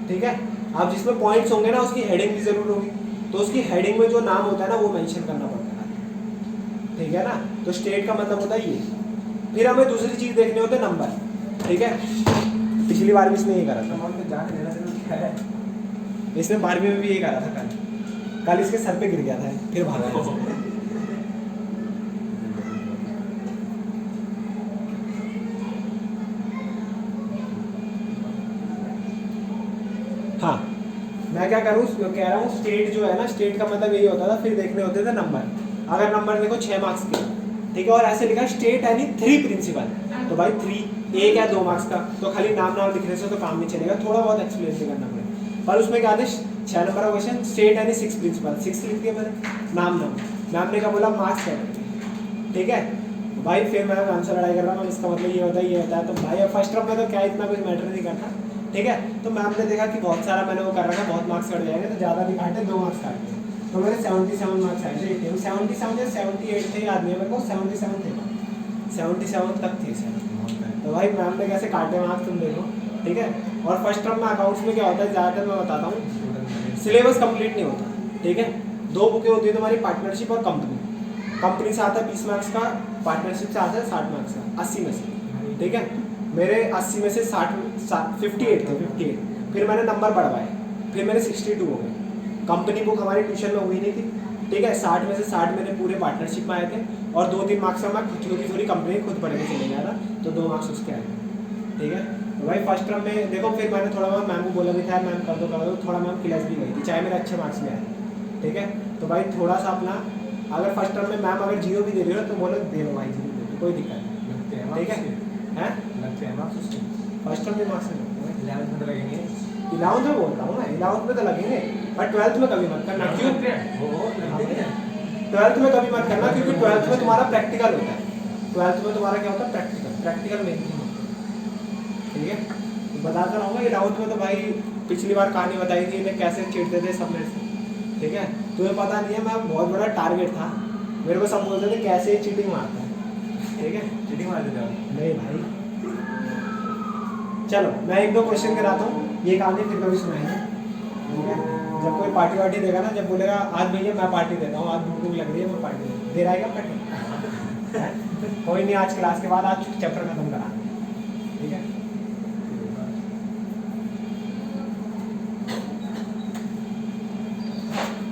ठीक है। अब जिसमें पॉइंट्स होंगे ना उसकी हेडिंग भी जरूर होगी, तो उसकी हेडिंग में जो नाम होता है ना वो मेंशन करना पड़ता है, ठीक है ना। तो स्टेट का मतलब होता है ये। फिर हमें दूसरी चीज देखने होते हैं नंबर, ठीक है। पिछली बार भी इसने ये करा था, अमाउंट पे जाने देना से क्या है, इसने 12वीं में भी ये करा था, कल इसके सर पे गिर गया था, फिर भागा। हाँ, मैं क्या करूँ, कह रहा हूँ स्टेट जो है ना, स्टेट का मतलब यही होता था, फिर देखने होते थे नंबर। अगर नंबर देखो 6 मार्क्स के, ठीक है, और ऐसे लिखा स्टेट एनी 3 प्रिंसिपल, तो भाई 3 1 या 2 मार्क्स का, तो खाली नाम लिखने से तो काम नहीं चलेगा, थोड़ा बहुत एक्सप्लेन भी करना पड़ेगा। पर उसमें क्या था 6 नंबर का क्वेश्चन, स्टेट यानी 6 प्रिंसिपल, 6 लिख दिया मैंने, मैम ने क्या बोला मार्क्स क्या, ठीक है भाई। फिर मैं आंसर लड़ाई कर रहा हूँ, इसका मतलब ये होता है, तो भाई अब फर्स्ट टर्म में तो क्या इतना कुछ मैटर नहीं करता, ठीक है। तो मैम ने देखा कि बहुत सारा मैंने वो कर रखा है, बहुत मार्क्स कट जाएंगे, तो ज़्यादा भी काटे, 2 मार्क्स काटे, तो मैंने 77 मार्क्स आए थे। 77 या 78 थे, याद नहीं है मेरे को, 77 थे, 77 तक थे शायद। तो भाई मैम ने कैसे काटे मार्क्स तुम देखो, ठीक है। और फर्स्ट टर्म में अकाउंट्स में क्या होता है, ज़्यादातर मैं बताता हूँ, सिलेबस कंप्लीट नहीं होता, ठीक है। 2 बुकें होती है तुम्हारी, पार्टनरशिप और कंपनी से आता है 20 मार्क्स का, पार्टनरशिप से आता है 60 मार्क्स का, 80 में से, ठीक है। मेरे 80 में से 58 थे, 58, फिर मैंने नंबर बढ़वाए, फिर मेरे 62 हो गए। कंपनी बुक हमारी ट्यूशन में हुई नहीं थी, ठीक है। 60 में से 60 मेरे पूरे पार्टनरशिप में आए थे, और 2-3 मार्क्स में मैं थोड़ी कंपनी खुद पढ़ के चले गया था, तो 2 मार्क्स उसके आए, ठीक है। तो भाई फर्स्ट टर्म में देखो, फिर मैंने थोड़ा बहुत मैम को बोला भी था, मैम कर दो, थोड़ा मैम क्लास भी गई थी, चाहे मेरे अच्छे मार्क्स में आए, ठीक है। तो भाई थोड़ा सा अपना, अगर फर्स्ट टर्म में मैम अगर 0 भी दे रही हो तो बोलो दे लो भाई, 0 दे दो, कोई दिक्कत नहीं, ठीक है। हैं फर्स्ट टर्म में मार्क्स नहीं, 11th में तो लगेंगे, 11th में बोलता हूँ मैं, 11th में तो लगेंगे, पर 12th में कभी मत करना, क्यों? 12th में कभी मत करना, क्योंकि 12th में तुम्हारा प्रैक्टिकल होता है, 12th में तुम्हारा क्या होता है, प्रैक्टिकल मेन थिंग होता है, ठीक है। तो बताता रहूँगा, 11th में तो भाई पिछली बार कहानी बताई थी, इन्हें कैसे चिढ़ते थे सब मेरे से, ठीक है। तुम्हें पता नहीं है, मैं बहुत बड़ा टारगेट था, मेरे को सब बोलते थे कैसे चीटिंग मारता है, ठीक है। चीटिंग मार देते हो? नहीं भाई, चलो मैं 1-2 क्वेश्चन कराता हूँ, ये कहानी फिर कभी सुनाएंगे, ठीक है। जब कोई पार्टी वार्टी देगा ना, जब बोलेगा आज भैया मैं पार्टी देता हूँ, आज भूख लग रही है, मैं पार्टी दे रहा है क्या कोई नहीं, आज क्लास के बाद आज चैप्टर खत्म करा, ठीक है।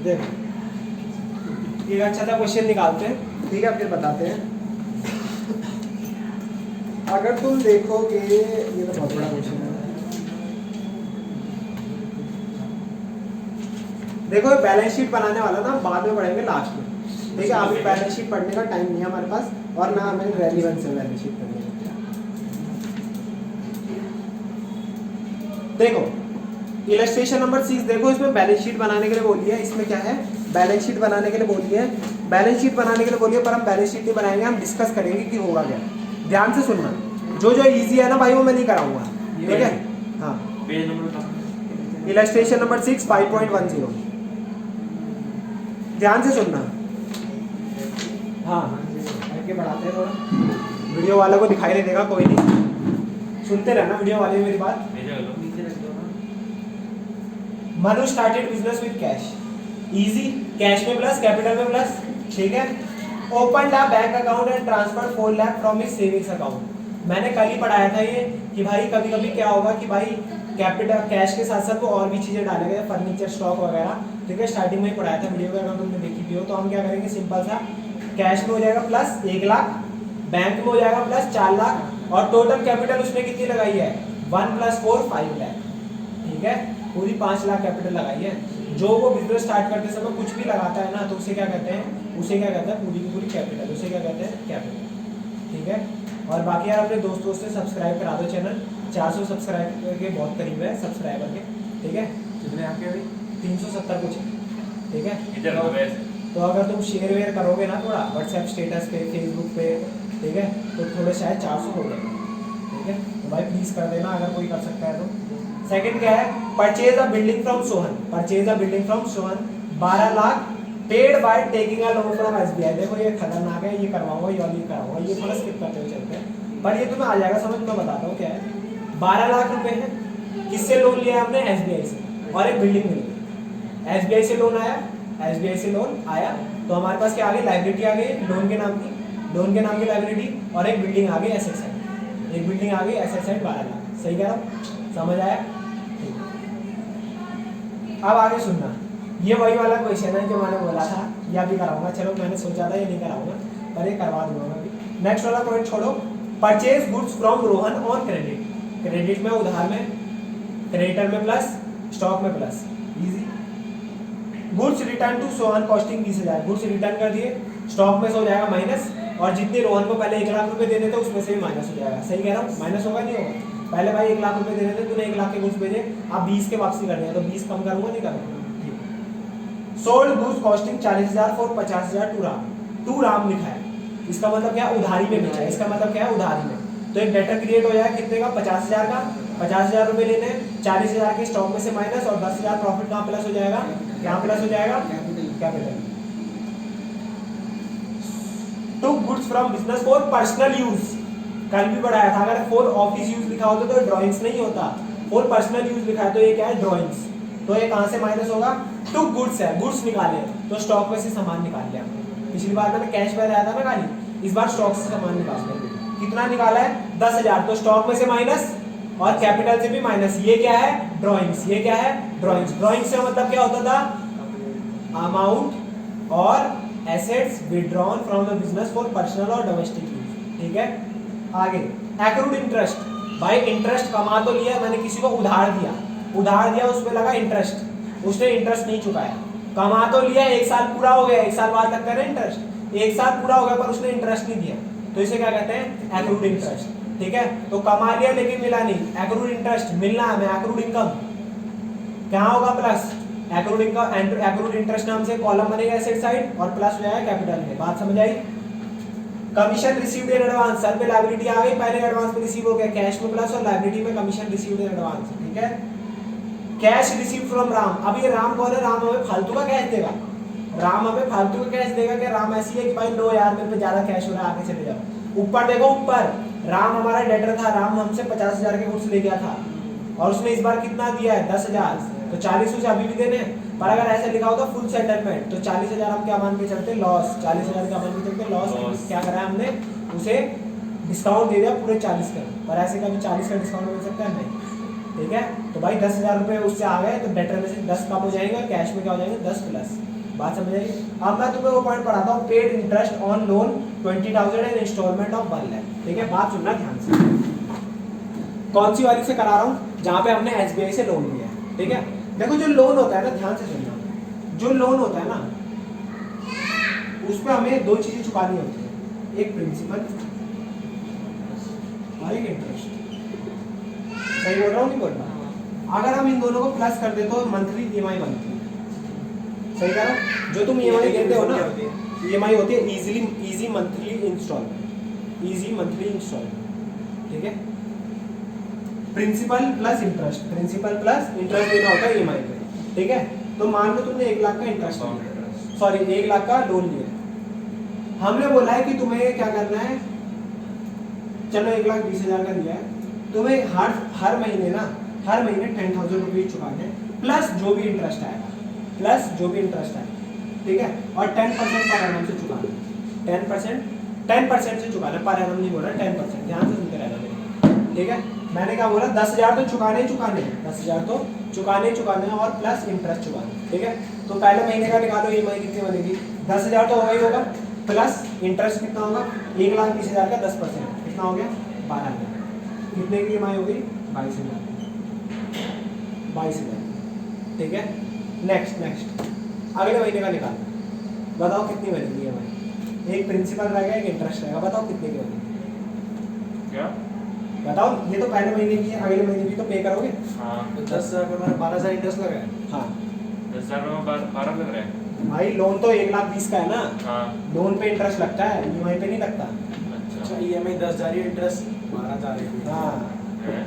देखो एक अच्छा सा क्वेश्चन निकालते हैं, ठीक है, फिर बताते हैं। अगर तुम देखोगे, ये तो बहुत बड़ा क्वेश्चन है, देखो बैलेंस शीट बनाने वाला था, बाद में पढ़ेंगे लास्ट में, ठीक है। अभी बैलेंस शीट पढ़ने का टाइम नहीं है हमारे पास, और ना हमें रेलिवेंस है बैलेंस शीट पढ़ने का। देखो इलस्ट्रेशन नंबर 6 देखो, इसमें बैलेंस शीट बनाने के लिए बोली है, इसमें क्या है, बैलेंस शीट बनाने के लिए बोली है, बैलेंस शीट बनाने के लिए बोली है, पर हम बैलेंस शीट नहीं बनाएंगे, हम डिस्कस करेंगे कि होगा क्या। ध्यान से सुनना, जो इजी है ना भाई वो मैं नहीं कराऊंगा, ठीक है। हाँ, पेज नंबर इलस्ट्रेशन नंबर 6 5.10, ध्यान से सुनना। हाँ आगे बढ़ाते हैं थोड़ा, वीडियो वालों को दिखाई नहीं देगा, कोई नहीं, सुनते रहना वीडियो वाले मेरी बात। Manu started business with cash, easy, cash में प्लस, कैपिटल में प्लस, ठीक है। Open a bank account and transfer 4 lakh from his savings account. मैंने कल ही पढ़ाया था ये कि भाई कभी कभी क्या होगा कि भाई कैपिटल कैश के साथ साथ वो और भी चीजें डालेंगे, फर्नीचर स्टॉक वगैरह, ठीक है। स्टार्टिंग में ही पढ़ाया था वीडियो में, अगर तुमने देखी भी हो तो हम क्या करेंगे, सिंपल सा कैश में हो जाएगा प्लस 1 लाख, बैंक में हो जाएगा प्लस 4 लाख, और टोटल कैपिटल उसने कितनी लगाई है 1 + 4 5 लाख, ठीक है। पूरी 5 लाख कैपिटल लगाई है। जो वो बिजनेस स्टार्ट करते समय कुछ भी लगाता है ना, तो उसे क्या कहते हैं, पूरी की पूरी कैपिटल, उसे क्या कहते हैं, कैपिटल, ठीक है। और बाकी यार अपने दोस्तों से सब्सक्राइब करा दो चैनल, 400 सब्सक्राइबर के बहुत करीब है, सब्सक्राइबर के, ठीक है। कितने आपके अभी? 370 कुछ, ठीक है। इधर तो अगर तुम शेयर वेयर करोगे ना थोड़ा व्हाट्सएप स्टेटस पे, फेसबुक पे, ठीक है, तो थोड़े शायद 400 हो जाएगा, ठीक है। तो भाई प्लीज कर देना अगर कोई कर सकता है तो। सेकंड क्या है, purchase a building from Sohan, 12 lakh paid by taking a loan from SBI. देखो ये खतरनाक है, ये करवाऊंगा, ये कराऊंगा, ये थोड़ा स्किप करते हुए चलते हैं, पर ये तुम्हें आ जाएगा समझ। मैं बताता हूँ क्या है, 12 लाख रुपए है, किससे लोन लिया हमने, एसबीआई से, और एक बिल्डिंग मिल गई। एसबीआई से लोन आया, तो हमारे पास क्या आ गई, लाइबिलिटी आ गई लोन के नाम की लाइबिलिटी, और एक बिल्डिंग आ गई एसेट साइड, 12 लाख। सही कह रहा हूँ, समझ आया। अब आगे सुनना, ये वही वाला क्वेश्चन है जो मैंने बोला था, या भी कराऊंगा, चलो मैंने सोचा था ये नहीं कराऊंगा, पर ये करवा दूंगा अभी। नेक्स्ट वाला पॉइंट छोड़ो, purchase goods from Rohan on credit, credit में, उधार में, क्रेडिटर में प्लस, स्टॉक में plus, easy. Goods return to Sohan costing 20,000, goods return कर दिए, स्टॉक में से हो जाएगा माइनस, और जितने रोहन को पहले 1 लाख रुपए देने थे उसमें से भी माइनस हो जाएगा। सही कह रहा हूँ? माइनस होगा नहीं होगा? पहले भाई 1 लाख रुपए देने थे, तूने 1 लाख के गुड्स भेजे, अब 20 के वापसी करने हैं तो 20 कम करूंगा नहीं करूंगा? Sold goods costing 40,000 for 50,000 to Ram लिखा है, इसका मतलब क्या है? उधारी में बेचा है। इसका मतलब क्या है? उधारी में। तो एक डेटर क्रिएट हो जाएगा कितने का? 50,000 का। 50,000 रुपए लेने हैं, 40,000 के स्टॉक में से माइनस और 10,000 प्रॉफिट कहाँ प्लस हो जाएगा? क्या प्लस हो जाएगा? Capital. Took goods from business for personal use, कल भी बढ़ाया था। अगर फॉर ऑफिस यूज लिखा होता तो ड्राइंग्स नहीं होता, फॉर पर्सनल यूज लिखा है तो ये क्या है? ड्राइंग्स। तो ये कहाँ से माइनस होगा? टुक गुड्स है, गुड्स निकाले तो स्टॉक में से सामान निकाल लिया। पिछली बार मैंने कैश में आया था ना खाली, इस बार स्टॉक से सामान निकाल लिया। कितना निकाला है? 10,000। तो स्टॉक में से माइनस और कैपिटल से भी माइनस। ये क्या है? ड्राइंग्स। ये क्या है? ड्राइंग्स। ड्राइंग्स से मतलब क्या होता था? अमाउंट और assets withdrawn from the business for personal और डोमेस्टिक यूज। ठीक है, आगे एक्रूड इंटरेस्ट। भाई इंटरेस्ट कमा तो लिया, मैंने किसी को उधार दिया, उस पे लगा इंटरेस्ट, उसने इंटरेस्ट नहीं चुकाया। कमा तो लिया, 1 साल पूरा हो गया, 1 साल बाद लगता है ना इंटरेस्ट, 1 साल पूरा हो गया पर उसने इंटरेस्ट नहीं दिया, तो इसे क्या कहते हैं? Accrued interest. ठीक है, तो कमा लिया लेकिन मिला नहीं, एक्रूड इंटरेस्ट। मिलना हमें एक्रूड इनकम, क्या होगा? Plus. Accrued income, accrued interest नाम से कॉलम बनेगा एसेट साइड और प्लस हो जाएगा कैपिटल में। बात समझ आई? Commission received in advance, sir पे लायबिलिटी आ गई, पहले एडवांस में रिसीव हो गया, कैश में प्लस और लायबिलिटी में कमीशन रिसीव्ड इन एडवांस। ठीक है, कैश रिसीव फ्रॉम राम। अब ये राम कौन है? राम हमें फालतू का कैश देगा, राम हमें फालतू का कैश देगा। कि राम ऐसी है कि भाई लो यार मेरे पे ज्यादा कैश हो रहा है, आगे चले जाओ। ऊपर देखो, ऊपर राम हमारा डेटर था, राम हमसे 50,000 के गुड्स ले गया था और उसने इस बार कितना दिया है? 10,000। तो 40 उसे अभी भी देने, पर अगर ऐसे लिखा होता फुल सेटलमेंट तो 40,000 हम क्या मान के चलते? लॉस। 40,000 क्या मान के चलते? लॉस। क्या करा है हमने? उसे डिस्काउंट दे दिया पूरे 40 का, पर ऐसे कभी 40 का डिस्काउंट मिल सकता है? नहीं। ठीक है, तो भाई 10,000 रुपए उससे आ गए तो डेटर में से 10 कम हो जाएगा, कैश में क्या हो जाएगा? 10 प्लस। बात समझ आएगी? अब मैं तुम्हें वो पॉइंट पढ़ाता हूँ, paid interest on loan 20,000 and instalment of 1 lakh. ठीक है, बात सुनना ध्यान से। कौन सी वाली से करा रहा हूँ? जहाँ पे हमने SBI से लोन लिया है। ठीक है, देखो जो लोन होता है ना, ध्यान से सुनना, जो लोन होता है ना उस पर हमें 2 चीजें चुकानी होती है, एक प्रिंसिपल और एक इंटरेस्ट। सही बोल रहा हूँ नहीं बोल रहा? अगर हम इन दोनों को प्लस कर दे तो मंथली EMI बनती है। सही कह रहा हूँ? जो तुम EMI देते हो ना, EMI होती है easy monthly instalment, easy monthly instalment. ठीक है, principal plus interest, principal plus interest देना होता है EMI पे। ठीक है, तो मान लो तुमने 1 लाख का इंटरेस्ट लिया, सॉरी 1 लाख का लोन लिया। हमने बोला है कि तुम्हें क्या करना है, चलो 1,20,000 का लिया है, तुम्हें हर महीने ना, हर महीने 10,000 रुपीज चुकाने प्लस जो भी इंटरेस्ट आएगा, प्लस जो भी इंटरेस्ट आएगा। ठीक है, और 10% पर एनम से चुकाना, 10% से चुकाना, पर एनम नहीं बोल रहा, 10%। ध्यान से सुनते रहना मेरे। ठीक है, मैंने क्या बोला? 10,000 तो चुकाने ही चुकाने, 10,000 तो चुकाने ही चुकाने और प्लस इंटरेस्ट चुकाने। ठीक है, तो पहले महीने का निकालो, EMI कितनी बनेगी? 10,000 तो होगा ही होगा, प्लस इंटरेस्ट कितना होगा? 1,20,000 का 10% कितना हो गया? 12,000। कितने की EMI होगी? 22,000। 22,000। ठीक है, नेक्स्ट अगले महीने का निकाल, बताओ कितनी बनेगी EMI? एक प्रिंसिपल रहेगा, एक इंटरेस्ट रहेगा, बताओ कितने की बनेगी? क्या बताओ, ये तो पहले महीने की है, अगले महीने की तो पे करोगे। हाँ, तो 10,000 में हमारा 12,000 इंटरेस्ट लगा है। हाँ 10,000 में 12 लग रहा है। भाई, लोन तो 1,20,000 का है ना, हाँ, लोन पे इंटरेस्ट लगता है, EMI पे नहीं लगता। अच्छा EMI 10,000 है, इंटरेस्ट 12,000 है। हाँ, है।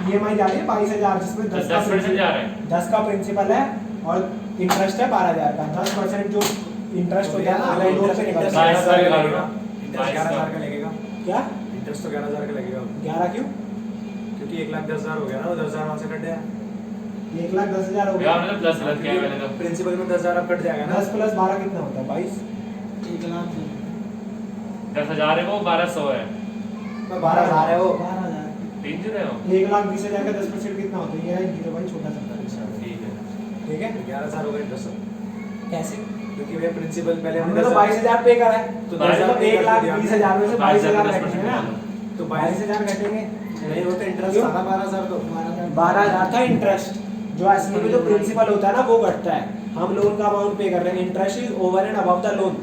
EMI जा रही है 22,000, जिसमें 10% जा रहा है। 10 का प्रिंसिपल है और इंटरेस्ट है 12,000 का। 10% जो इंटरेस्ट हो गया ना, अगर लोन पे निकल इंटरेस्ट जाएगा। 11,000 का 22,000 लगेगा, लगेगा। क्या इंटरेस्ट तो 11,000 का लगेगा, 11 क्यों? क्योंकि 1,10,000 हो गया ना, वो 10,000 वहाँ से कट गया। 1,10,000 हो भैया गया। हमने प्लस गलत किया है मैंने तो। प्रिंसिपल में 10,000 अब कट जाएगा ना। 10 प्लस 12 कितना होता है? 22। 10,000 है वो, 1,200 है। 12,000 है वो। 12,000। 3 जो है वो। 1,20,000 का 10% कितना होता है? ये जीरो भाई, छोटा सा। ठीक है। ठीक है, 11,000 होगा इंटरेस्ट, कैसे? क्योंकि वे प्रिंसिपल पहले हमने तो 22,000 पे करा है, तो तो 1,20,000 में से 22,000 10% घटेंगे ना, तो 22,000 घटेंगे। नहीं होते इंटरेस्ट क्यों? सारा 12,000 तो 12,000 था इंटरेस्ट, जो असली में जो प्रिंसिपल होता है ना वो घटता है। हम लोन का अमाउंट पे कर रहे हैं, interest is over and above the loan.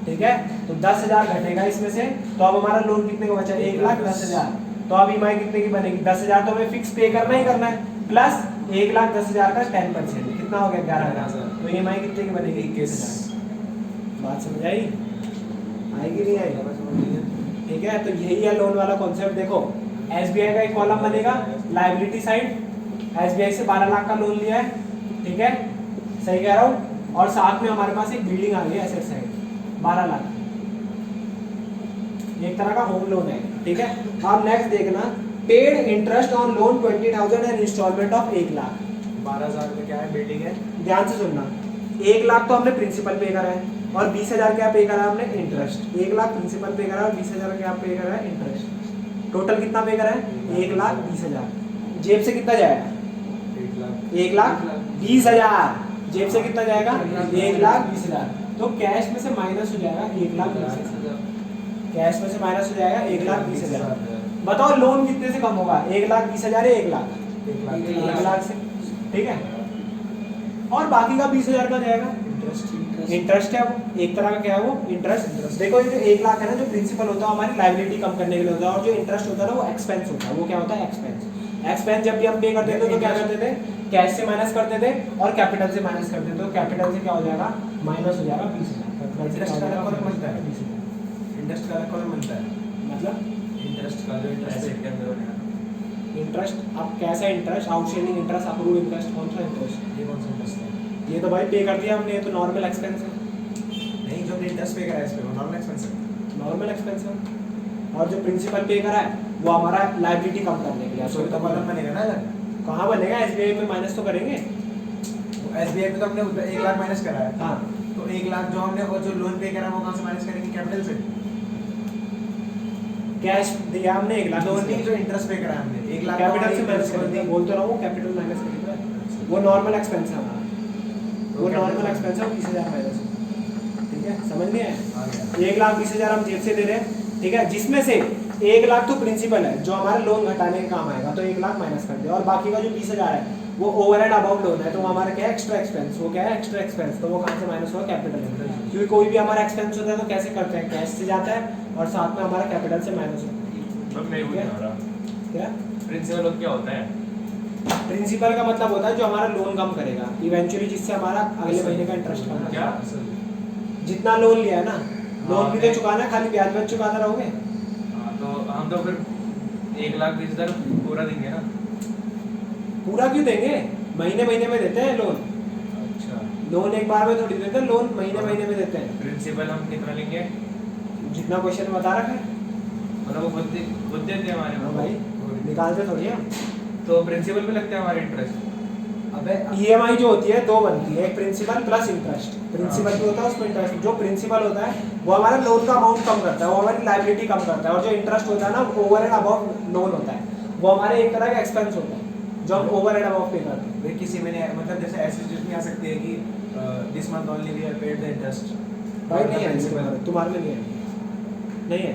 ठीक है, तो 10,000 घटेगा इसमें से, तो अब हमारा लोन कितने का बचा, 1,10,000। तो अब ईएमआई कितने की बनेगी, 10,000 तो हमें फिक्स पे करना ही करना है, प्लस 1,10,000 का 10%, कितना हो गया 11,000। तो ईएमआई कितने की बनेगी, 21,000। बात समझ आई, आएगी नहीं आएगी? ठीक है, तो यही है लोन वाला कॉन्सेप्ट। देखो एसबीआई का एक कॉलम बनेगा लायबिलिटी साइड, एसबीआई से 12 लाख का लोन लिया है, ठीक है, सही कह रहा हूँ, और साथ में हमारे पास एक बिल्डिंग आ गई एसेट साइड 12 लाख, एक तरह का होम लोन है, ठीक है। अब नेक्स्ट देखना, paid interest on loan 20,000 and instalment of 1 lakh. 12,000 में क्या है, बिल्डिंग है। ध्यान से सुनना, 1 लाख तो हमने प्रिंसिपल पे करा है और 20,000 क्या पे करा है हमने, इंटरेस्ट। 1 लाख प्रिंसिपल पे करा है और 20,000 क्या पे करा है, इंटरेस्ट। टोटल कितना पे करा है, 1,20,000। जेब से कितना जाएगा, 1,20,000। जेब से कितना जाएगा, 1,20,000। तो कैश में से माइनस हो जाएगा 1,20,000, कैश में से माइनस हो जाएगा 1,20,000। बताओ लोन कितने से कम होगा, 1,20,000 या 1 लाख, 1 लाख से, ठीक है। और बाकी का 20,000 का जाएगा इंटरेस्ट है, वो एक तरह का क्या है, वो इंटरेस्ट। देखो ये जो 1 लाख है ना, जो प्रिंसिपल होता है हमारी लायबिलिटी कम करने के लिए होता है, और जो इंटरेस्ट होता है ना वो एक्सपेंस होता है। वो क्या होता है, एक्सपेंस। एक्सपेंस जब भी हम पे करते थे तो क्या करते थे, कैश से माइनस करते थे और कैपिटल से माइनस करते थे। तो कैपिटल से क्या हो जाएगा, माइनस हो जाएगा 20,000। इंटरेस्ट का अलग कॉलम बनता है, इंटरेस्ट का अलग कॉलम बनता है, मतलब इंटरेस्ट का जो इंटरेस्ट के अंदर बनेगा। इंटरेस्ट, अब कैसा interest, outstanding interest, approved interest, कौन सा इंटरेस्ट, ये कौन सा इंटरेस्ट है? ये तो भाई पे कर दिया हमने, ये तो नॉर्मल एक्सपेंस है। नहीं, जो हमने इंटरेस्ट पे करा है इस पे, वो नॉर्मल एक्सपेंस है। नॉर्मल एक्सपेंस है, और जो प्रिंसिपल पे करा है वो हमारा लायबिलिटी कम करने के लिए। उसको तो कॉलम बनेगा ना अलग। कहाँ बनेगा, एसबीआई में माइनस तो करेंगे। एसबीआई में तो हमने 1 लाख माइनस करा है। हाँ, तो 1 लाख जो हमने और जो लोन पे करा है वो कहाँ से माइनस करेंगे, कैपिटल से। कैश दिया हमने 1 लाख, लोन नहीं, जो इंटरेस्ट पे करा है हमने 1 लाख कैपिटल से माइनस कर दिया। बोल तो रहा हूँ कैपिटल माइनस कर दिया, वो नॉर्मल एक्सपेंस है हमारा, वो नॉर्मल एक्सपेंस है, 20,000 माइनस, ठीक है, समझ नहीं आया। 1,20,000 हम जेब से दे रहे हैं, ठीक है, जिसमें से 1 लाख तो प्रिंसिपल है जो हमारा लोन घटाने के काम आएगा, तो 1 लाख माइनस कर दिया, और बाकी का जो 20,000 है वो ओवर एंड अबाउट लोन है, तो वो हमारा क्या है, एक्स्ट्रा एक्सपेंस। वो क्या है, एक्स्ट्रा एक्सपेंस, तो वो कहाँ से माइनस हुआ, कैपिटल से। क्योंकि कोई भी हमारा एक्सपेंस होता है तो कैसे करते हैं, कैश से जाता है और साथ में हमारा कैपिटल से माइनस होता है। अब नहीं बुझा रहा, क्या प्रिंसिपल लोन क्या होता है? प्रिंसिपल का मतलब होता है जो हमारा लोन कम करेगा इवेंचुअली, जिससे हमारा अगले महीने का इंटरेस्ट कम क्या? जितना लोन लिया है ना, लोन भी तो चुकाना है, खाली ब्याज ब्याज चुकाते रहोगे। हाँ, तो हम तो फिर 1,20,000 पूरा देंगे ना। पूरा क्यों देंगे, महीने महीने में देते हैं लोन। अच्छा, लोन एक बार में थोड़ी देते हैं, लोन महीने महीने में देते हैं। प्रिंसिपल हम कितना लेंगे? जितना क्वेश्चन में बता रखा है, मतलब वो खुद देते हैं हमारे हाँ को। भाई, निकालते थोड़ी है। तो प्रिंसिपल पे लगते हैं हमारे इंटरेस्ट। अबे ईएमआई जो होती है दो बनती है, एक प्रिंसिपल प्लस इंटरेस्ट। प्रिंसिपल भी होता है उसमें इंटरेस्ट। जो प्रिंसिपल होता है वो हमारा लोन का अमाउंट कम करता है, वो हमारी लायबिलिटी कम करता है, और जो इंटरेस्ट होता है ना ओवर एंड अबाव लोन होता है, वो हमारे एक तरह का एक्सपेंस होता है जो हम ओवर एंड अबाव पे करते हैं। वे किसी में नहीं, मतलब जैसे ऐसी सिचुएशन में आ सकती है कि this month only we have paid the interest. भाई नहीं है, तुम्हारे में नहीं है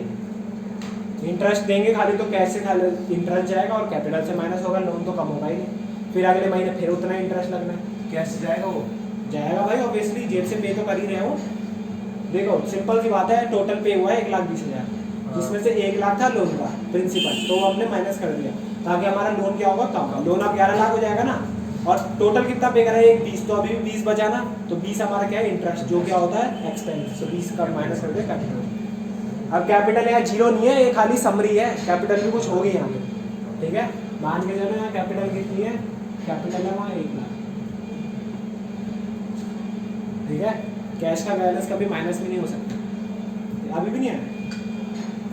इंटरेस्ट देंगे खाली, तो कैश से खाली इंटरेस्ट जाएगा और कैपिटल से माइनस होगा, लोन तो कम होगा ही नहीं, फिर अगले महीने फिर उतना इंटरेस्ट लगना है। कैसे जाएगा वो? जाएगा भाई, ऑब्वियसली जेब से पे तो कर ही रहे हो। देखो सिंपल सी बात है, टोटल पे हुआ है 1,20,000, जिसमें से 1 लाख था लोन का प्रिंसिपल, तो वो हमने माइनस कर दिया ताकि हमारा लोन क्या होगा, कम। लोन अब 11 लाख हो जाएगा ना, और टोटल कितना पे करा है, 1,20, तो अभी भी 20 बचा ना, तो 20 हमारा क्या है, इंटरेस्ट, जो क्या होता है एक्सपेंस। तो 20 का माइनस कर दिया कैपिटल। अब कैपिटल यहाँ जीरो नहीं है, ये खाली समरी है, कैपिटल भी कुछ होगी यहाँ पे, ठीक है। मान के चलो यहाँ कैपिटल कितनी है, कैपिटल है वहाँ 1 लाख, ठीक है। कैश का बैलेंस कभी माइनस भी नहीं हो सकता, अभी भी नहीं है।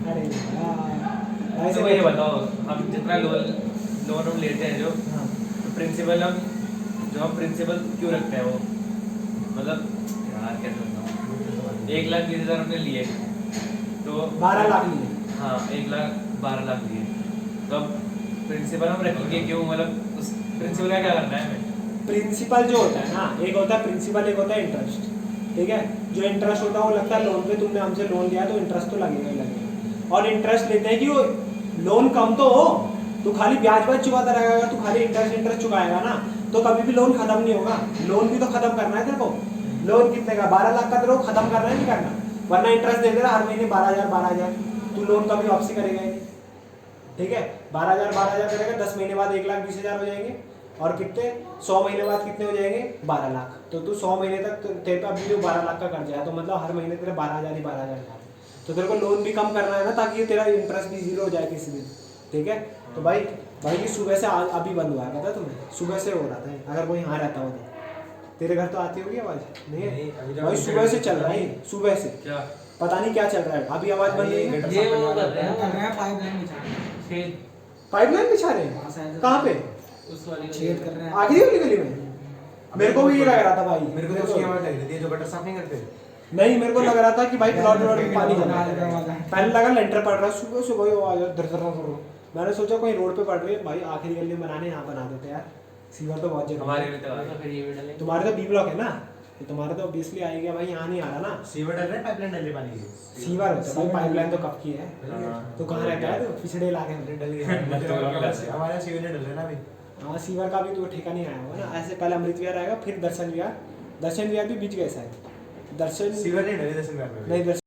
अरे यार, तो ये बताओ, हम जितना लोन हम लेते हैं जो, हाँ, तो प्रिंसिपल हम प्रिंसिपल क्यों रखते हैं वो, मतलब यार कैसे बताऊँ, 1,20,000 हमने लिए तो 12 लाख लिए। हाँ, 1,12,00,000 लिए, तो अब प्रिंसिपल हम रखेंगे क्यों, मतलब उस प्रिंसिपल का क्या करना है हमें? प्रिंसिपल जो होता है ना, एक होता है प्रिंसिपल, एक होता है इंटरेस्ट, ठीक है। जो इंटरेस्ट होता है वो लगता है लोन पे, तुमने हमसे लोन लिया तो इंटरेस्ट तो लगेगा ही लगेगा। और इंटरेस्ट लेते हैं कि वो लोन कम तो हो, तो खाली ब्याज ब्याज चुकाता रहेगा, तो खाली इंटरेस्ट चुकाएगा ना, तो कभी भी लोन खत्म नहीं होगा। लोन भी तो खत्म करना है तेरे को, लोन कितने का, 12 लाख का तेरे को खत्म करना है, नहीं करना। वरना इंटरेस्ट दे दे रहा हर महीने 12,000 तू लोन कभी वापसी करेगा ही नहीं, ठीक है। 12,000 करेगा, 10 महीने बाद 1,20,000 हो जाएंगे, और कितने 100 महीने बाद कितने हो जाएंगे 12 लाख। तो तू 100 महीने तक तेरे पे अभी जो 12 लाख का कर्जा है, तो मतलब हर महीने तेरे 12,000 तो तेरे को लोन भी कम करना है ना, ताकि तेरा इंटरेस्ट भी जीरो हो जाए किसी दिन, ठीक है। तो भाई ये सुबह से अभी बंद हुआ है, पता तुम्हें, सुबह से हो रहा था, अगर वो यहाँ रहता हो तो। तेरे घर तो आती होगी आवाज़? नहीं है भाई, सुबह से चल रहा है, सुबह से क्या पता नहीं क्या चल रहा है, अभी आवाज़ बंद नहीं है। ये वो कर रहे हैं पाइपलाइन बिछा रहे हैं, कहाँ पे? उस वाली छेद कर रहे हैं आखिरी वाली गली में? मेरे को भी ये लग रहा था भाई, मेरे को तो उसकी आवाज लग रही थी, जो गटर साफ नहीं करते। नहीं, मेरे को लग रहा था कि भाई प्लॉट में पानी जमा है। पहले लगा लेंटर पड़ रहा है, सुबह सुबह ही आवाज धर धर धर। मैंने सोचा कोई रोड पे पड़ रही है, भाई आखिरी गली में बनाने यहाँ बना देते यार, सीवर तो बहुत जरूरी हमारे है। भी तो फिर ये भी डालेंगे। तुम्हारे तो बी ब्लॉक है ना, तो तुम्हारे तो ऑब्वियसली आएगा भाई, यहाँ नहीं आ रहा ना। सीवर डाल रहे हैं, पाइपलाइन डाल रही है पानी की। सीवर होता है भाई, पाइपलाइन तो कब की है। हाँ। तो कहाँ रहता है, तो पिछड़े इलाके में। डल गया हमारे यहाँ सीवर नहीं डल रहे ना अभी। हाँ, सीवर का भी तो ठेका नहीं आया होगा ना। ऐसे पहले अमृत विहार आएगा, फिर दर्शन विहार भी बीच गए शायद। दर्शन सीवर नहीं डले दर्शन नहीं, दर्शन